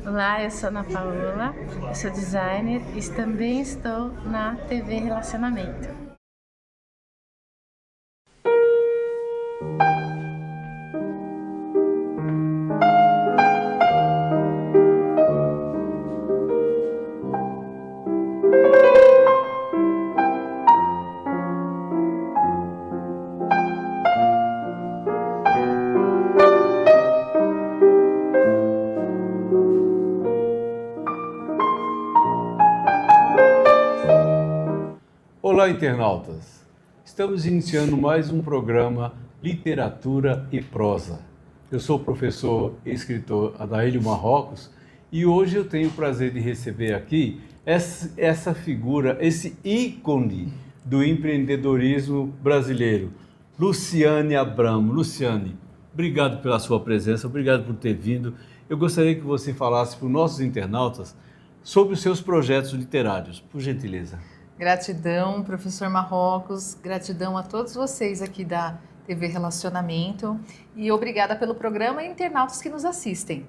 Olá, eu sou Ana Paola, eu sou designer e também estou na TV Relacionamento. Olá, internautas! Estamos iniciando mais um programa Literatura e Prosa. Eu sou o professor e escritor Adailio Marrocos e hoje eu tenho o prazer de receber aqui essa figura, esse ícone do empreendedorismo brasileiro, Luciane Abramo. Luciane, obrigado pela sua presença, obrigado por ter vindo. Eu gostaria que você falasse para os nossos internautas sobre os seus projetos literários, por gentileza. Gratidão, professor Marrocos, gratidão a todos vocês aqui da TV Relacionamento e obrigada pelo programa e internautas que nos assistem.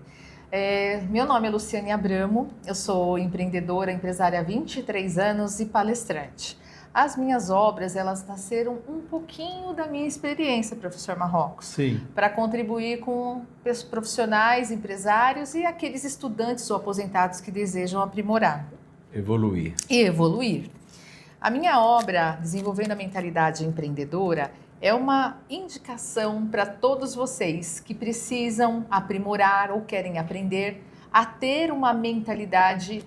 Meu nome é Luciane Abramo, eu sou empreendedora, empresária há 23 anos e palestrante. As minhas obras, elas nasceram um pouquinho da minha experiência, professor Marrocos. Sim. Para contribuir com os profissionais, empresários e aqueles estudantes ou aposentados que desejam aprimorar. Evoluir. E evoluir. A minha obra, Desenvolvendo a Mentalidade Empreendedora, é uma indicação para todos vocês que precisam aprimorar ou querem aprender a ter uma mentalidade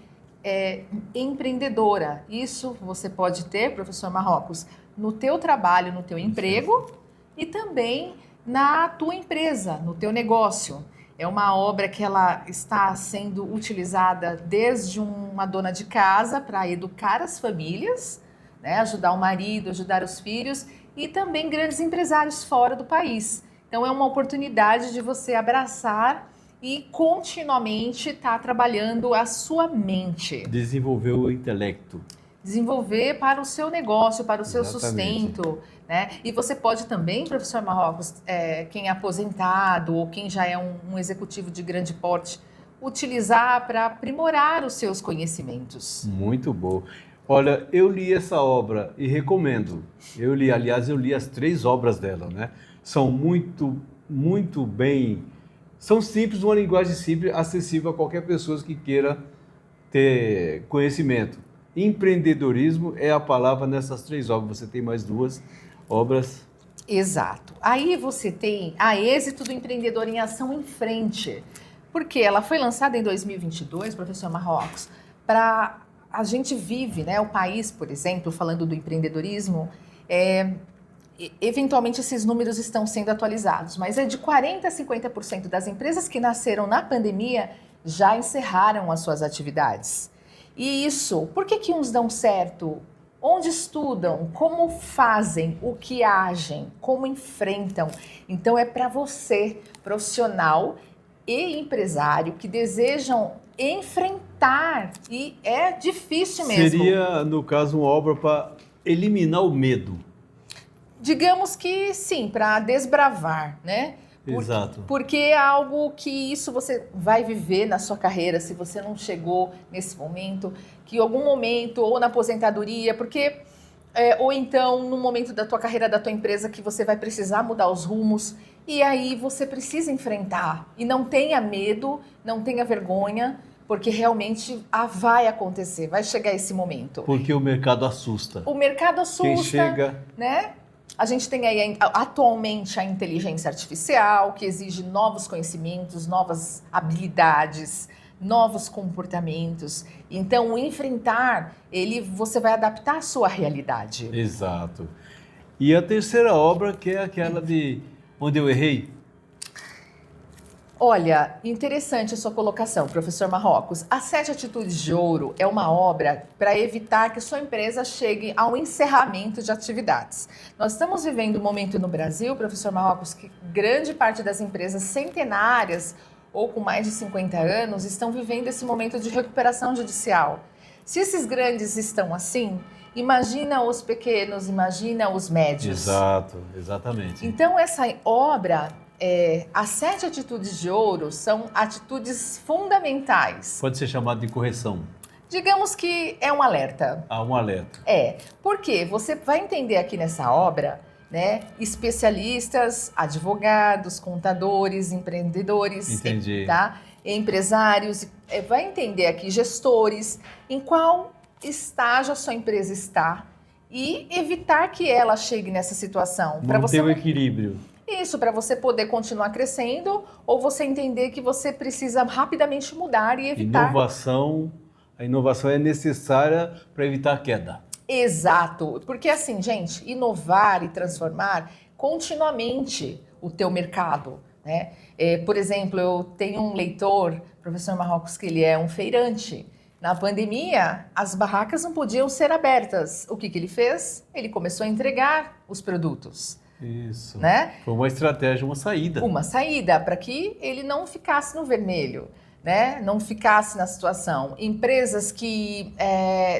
empreendedora. Isso você pode ter, professor Marrocos, no teu trabalho, no teu emprego e também na tua empresa, no teu negócio. É uma obra que ela está sendo utilizada desde uma dona de casa para educar as famílias, né, ajudar o marido, ajudar os filhos e também grandes empresários fora do país. Então é uma oportunidade de você abraçar e continuamente estar trabalhando a sua mente. Desenvolver o intelecto. Desenvolver para o seu negócio, para o seu Exatamente. sustento, né? E você pode também, professor Marrocos, quem é aposentado ou quem já é um executivo de grande porte, utilizar para aprimorar os seus conhecimentos. Muito bom. Olha, eu li essa obra e recomendo. Eu li as 3 obras dela, né? São muito bem... São simples, uma linguagem simples, acessível a qualquer pessoa que queira ter conhecimento. Empreendedorismo é a palavra nessas 3 obras. Você tem mais 2 obras. Exato. Aí você tem a Êxito do Empreendedor em Ação em Frente, porque ela foi lançada em 2022, professor Marrocos, para... A gente vive, né, o país, por exemplo, falando do empreendedorismo, eventualmente esses números estão sendo atualizados, mas de 40% a 50% das empresas que nasceram na pandemia já encerraram as suas atividades. E isso, por que uns dão certo? Onde estudam? Como fazem? O que agem? Como enfrentam? Então é para você, profissional e empresário, que desejam enfrentar, e é difícil mesmo. Seria, no caso, uma obra para eliminar o medo. Digamos que sim, para desbravar, né? Exato. Porque é algo que isso você vai viver na sua carreira, se você não chegou nesse momento, que em algum momento, ou na aposentadoria, porque... ou então no momento da tua carreira, da tua empresa, que você vai precisar mudar os rumos, e aí você precisa enfrentar. E não tenha medo, não tenha vergonha, porque realmente vai acontecer, vai chegar esse momento. Porque o mercado assusta. O mercado assusta, quem chega... né? A gente tem aí atualmente a inteligência artificial, que exige novos conhecimentos, novas habilidades, novos comportamentos. Então, o enfrentar, você vai adaptar a sua realidade. Exato. E a terceira obra, que é aquela de Onde Eu Errei? Olha, interessante a sua colocação, professor Marrocos. As 7 Atitudes de Ouro é uma obra para evitar que sua empresa chegue ao encerramento de atividades. Nós estamos vivendo um momento no Brasil, professor Marrocos, que grande parte das empresas centenárias ou com mais de 50 anos estão vivendo esse momento de recuperação judicial. Se esses grandes estão assim, imagina os pequenos, imagina os médios. Exato, exatamente. Então essa obra as 7 atitudes de ouro são atitudes fundamentais. Pode ser chamado de correção. Digamos que é um alerta. Há um alerta. Porque você vai entender aqui nessa obra, né, especialistas, advogados, contadores, empreendedores, Entendi. tá? Empresários, vai entender aqui gestores, em qual estágio a sua empresa está e evitar que ela chegue nessa situação. Manter o equilíbrio. Isso, para você poder continuar crescendo ou você entender que você precisa rapidamente mudar e evitar. A inovação é necessária para evitar a queda. Exato, porque assim, gente, inovar e transformar continuamente o teu mercado, né? Por exemplo, eu tenho um leitor, professor Marrocos, que ele é um feirante. Na pandemia, as barracas não podiam ser abertas. O que ele fez? Ele começou a entregar os produtos. Isso. Né? Foi uma estratégia, uma saída. Uma saída para que ele não ficasse no vermelho, né? Não ficasse na situação. Empresas que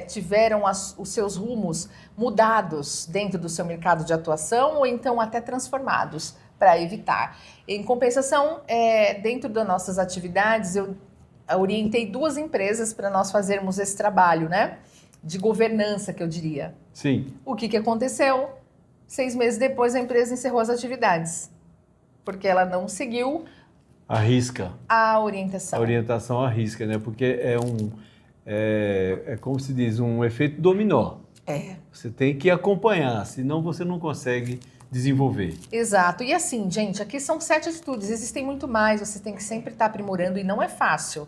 tiveram os seus rumos mudados dentro do seu mercado de atuação ou então até transformados para evitar. Em compensação, dentro das nossas atividades, eu orientei 2 empresas para nós fazermos esse trabalho, né? De governança, que eu diria. Sim. O que aconteceu? 6 meses depois, a empresa encerrou as atividades, porque ela não seguiu a orientação. A orientação à risca, né? Porque é como se diz, um efeito dominó. Você tem que acompanhar, senão você não consegue desenvolver. Exato. E assim, gente, aqui são 7 atitudes, existem muito mais, você tem que sempre estar aprimorando e não é fácil.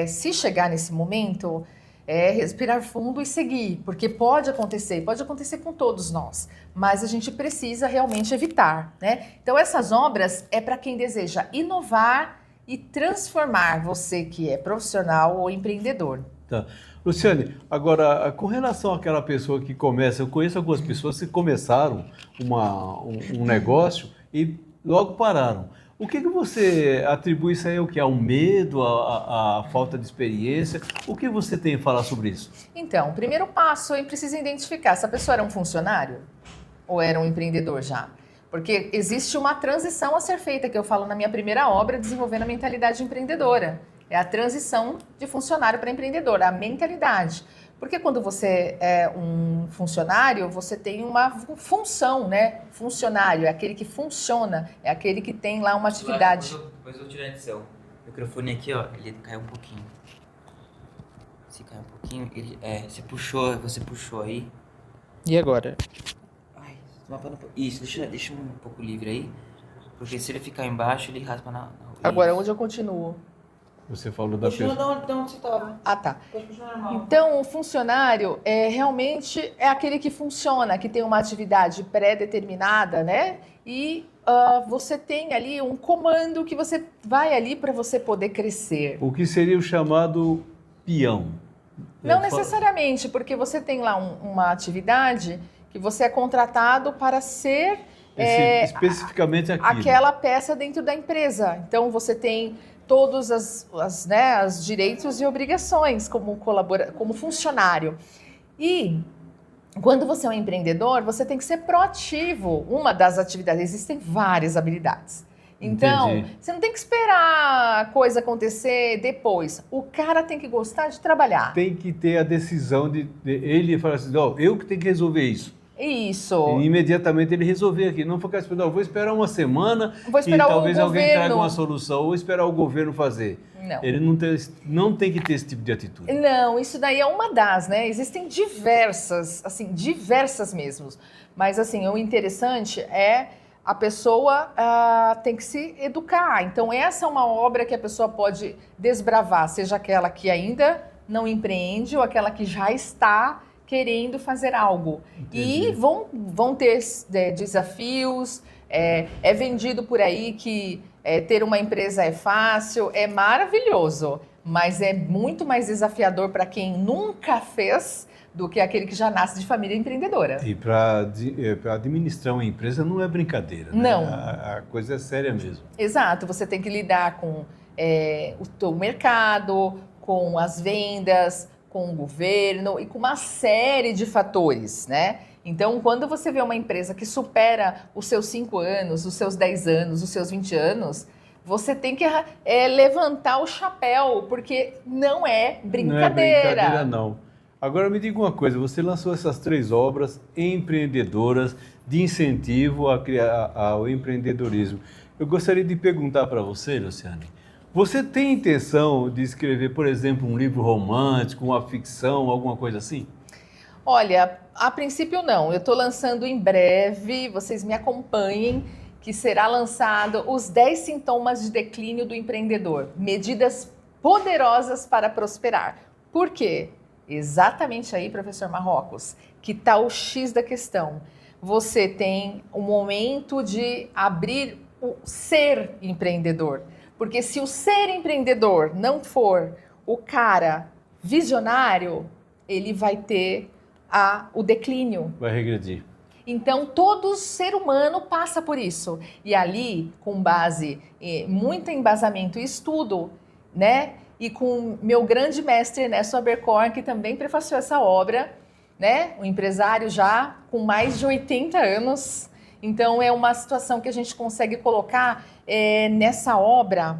Se chegar nesse momento, respirar fundo e seguir, porque pode acontecer com todos nós, mas a gente precisa realmente evitar, né? Então essas obras é para quem deseja inovar e transformar, você que é profissional ou empreendedor. Tá. Luciane, agora, com relação àquela pessoa que começa, eu conheço algumas pessoas que começaram um negócio e logo pararam. O que você atribui isso aí ao quê? Ao medo, à falta de experiência? O que você tem a falar sobre isso? Então, o primeiro passo é precisa identificar se a pessoa era um funcionário ou era um empreendedor já. Porque existe uma transição a ser feita, que eu falo na minha primeira obra, Desenvolvendo a Mentalidade Empreendedora. É a transição de funcionário para empreendedor, a mentalidade. Porque quando você é um funcionário, você tem uma função, né? Funcionário é aquele que funciona, é aquele que tem lá uma atividade. Depois eu vou tirar a edição. O microfone aqui, ó, ele caiu um pouquinho. Se caiu um pouquinho, você puxou aí. E agora? Ai, isso, deixa um pouco livre aí. Porque se ele ficar embaixo, ele raspa na Agora, onde eu continuo? Você falou da pessoa. De onde você estava. Ah, tá. Pode continuar normal. Então, o funcionário realmente é aquele que funciona, que tem uma atividade pré-determinada, né? E você tem ali um comando que você vai ali para você poder crescer. O que seria o chamado peão? Não necessariamente, porque você tem lá uma atividade que você é contratado para ser especificamente aquilo. aquela peça dentro da empresa. Então, você tem todos os direitos e obrigações como funcionário. E quando você é um empreendedor, você tem que ser proativo. Uma das atividades, existem várias habilidades. Então, Entendi. Você não tem que esperar a coisa acontecer depois. O cara tem que gostar de trabalhar. Tem que ter a decisão de ele falar assim, eu que tenho que resolver isso. Isso. E imediatamente ele resolver aqui. Não ficar esperando, vou esperar uma semana Vou esperar e talvez o alguém governo. traga uma solução, ou esperar o governo fazer. Não. Ele não tem que ter esse tipo de atitude. Não, isso daí é uma das, né? Existem diversas, assim, diversas mesmo. Mas, assim, o interessante é a pessoa tem que se educar. Então, essa é uma obra que a pessoa pode desbravar, seja aquela que ainda não empreende ou aquela que já está querendo fazer algo. Entendi. E vão ter desafios, é vendido por aí que ter uma empresa é fácil, é maravilhoso, mas é muito mais desafiador para quem nunca fez do que aquele que já nasce de família empreendedora. E para administrar uma empresa não é brincadeira, né? Não. A coisa é séria mesmo. Exato, você tem que lidar com o teu mercado, com as vendas, com o governo e com uma série de fatores, né? Então, quando você vê uma empresa que supera os seus 5 anos, os seus 10 anos, os seus 20 anos, você tem que levantar o chapéu, porque não é brincadeira. Não é brincadeira, não. Agora me diga uma coisa, você lançou essas 3 obras empreendedoras de incentivo ao empreendedorismo. Eu gostaria de perguntar para você, Luciane, você tem intenção de escrever, por exemplo, um livro romântico, uma ficção, alguma coisa assim? Olha, a princípio não. Eu estou lançando em breve, vocês me acompanhem, que será lançado os 10 sintomas de declínio do empreendedor. Medidas poderosas para prosperar. Por quê? Exatamente aí, professor Marrocos, que está o X da questão. Você tem um momento de abrir o ser empreendedor. Porque se o ser empreendedor não for o cara visionário, ele vai ter o declínio. Vai regredir. Então, todo ser humano passa por isso. E ali, com base, muito embasamento e estudo, né? E com meu grande mestre, Ernesto Abercorn, que também prefaciou essa obra, né? Um empresário já com mais de 80 anos. Então, é uma situação que a gente consegue colocar nessa obra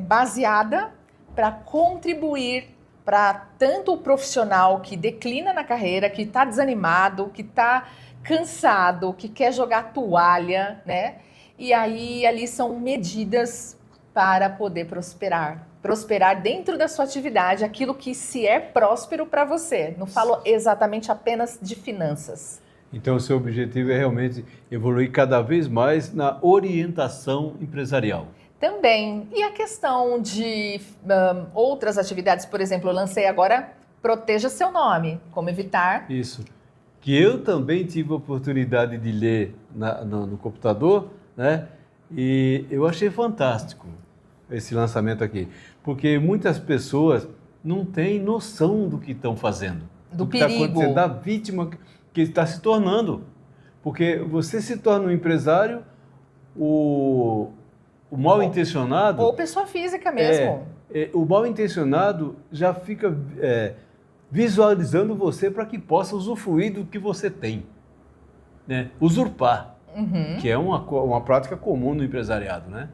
baseada para contribuir para tanto o profissional que declina na carreira, que está desanimado, que está cansado, que quer jogar toalha, né? E aí, ali são medidas para poder prosperar. Prosperar dentro da sua atividade, aquilo que se é próspero para você. Não falo exatamente apenas de finanças. Então, o seu objetivo é realmente evoluir cada vez mais na orientação empresarial. Também. E a questão de outras atividades, por exemplo, eu lancei agora Proteja Seu Nome, como evitar. Isso. Que eu também tive a oportunidade de ler no computador, né? E eu achei fantástico esse lançamento aqui. Porque muitas pessoas não têm noção do que estão fazendo. Do que está perigo. acontecendo, da vítima que está se tornando. Porque você se torna um empresário, o mal intencionado... Ou pessoa física mesmo. O mal intencionado já fica visualizando você para que possa usufruir do que você tem. Né? Usurpar, que é uma prática comum no empresariado, né?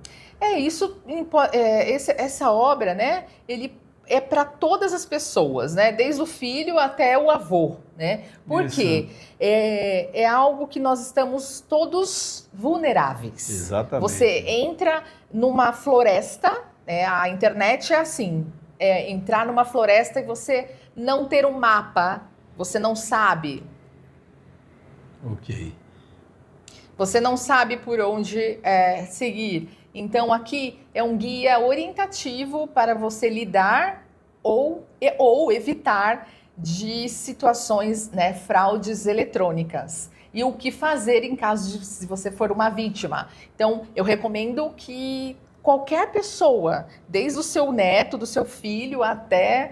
Essa obra, né? Ele é para todas as pessoas, né? Desde o filho até o avô, né? Porque é algo que nós estamos todos vulneráveis. Exatamente. Você entra numa floresta, né? A internet é assim, entrar numa floresta e você não ter um mapa, você não sabe. Ok. Você não sabe por onde seguir. Então, aqui é um guia orientativo para você lidar ou evitar de situações, né, fraudes eletrônicas. E o que fazer em caso de se você for uma vítima. Então, eu recomendo que qualquer pessoa, desde o seu neto, do seu filho, até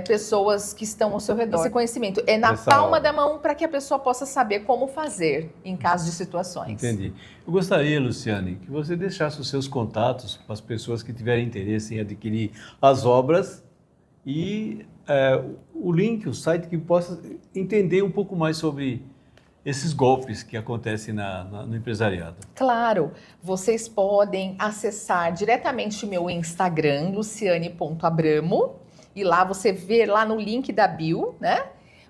pessoas que estão ao seu redor. Esse conhecimento é na palma da mão para que a pessoa possa saber como fazer em caso de situações. Entendi. Eu gostaria, Luciane, que você deixasse os seus contatos para as pessoas que tiverem interesse em adquirir as obras e o link, o site que possa entender um pouco mais sobre esses golpes que acontecem no empresariado. Claro, vocês podem acessar diretamente o meu Instagram, luciane.abramo, e lá você vê lá no link da bio, né?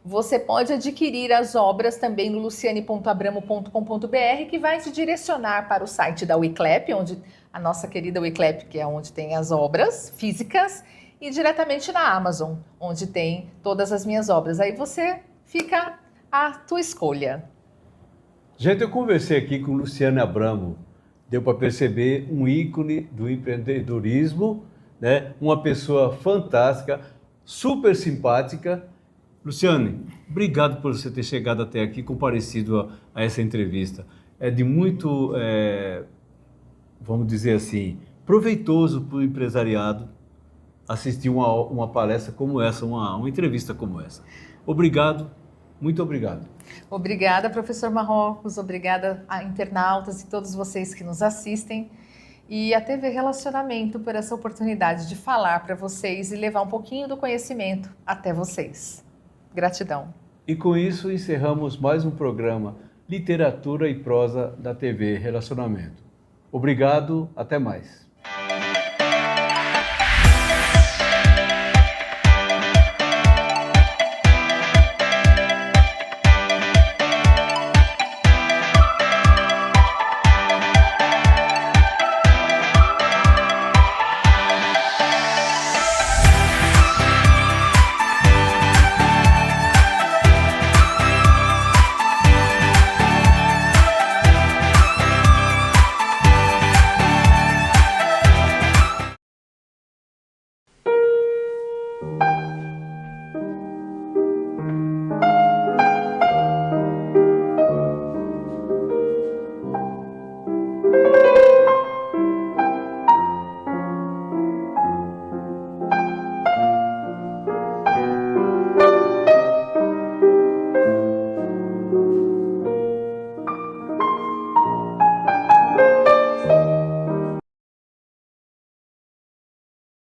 Você pode adquirir as obras também no luciane.abramo.com.br, que vai te direcionar para o site da Wiclap, onde a nossa querida Wiclap, que é onde tem as obras físicas, e diretamente na Amazon, onde tem todas as minhas obras. Aí você fica à tua escolha. Gente, eu conversei aqui com Luciane Abramo. Deu para perceber um ícone do empreendedorismo, né? Uma pessoa fantástica, super simpática. Luciane, obrigado por você ter chegado até aqui, comparecido a essa entrevista. É de muito, vamos dizer assim, proveitoso para o empresariado assistir uma palestra como essa, uma entrevista como essa. Obrigado, muito obrigado. Obrigada, professor Marrocos, obrigada a internautas e todos vocês que nos assistem. E a TV Relacionamento por essa oportunidade de falar para vocês e levar um pouquinho do conhecimento até vocês. Gratidão. E com isso encerramos mais um programa Literatura e Prosa da TV Relacionamento. Obrigado, até mais.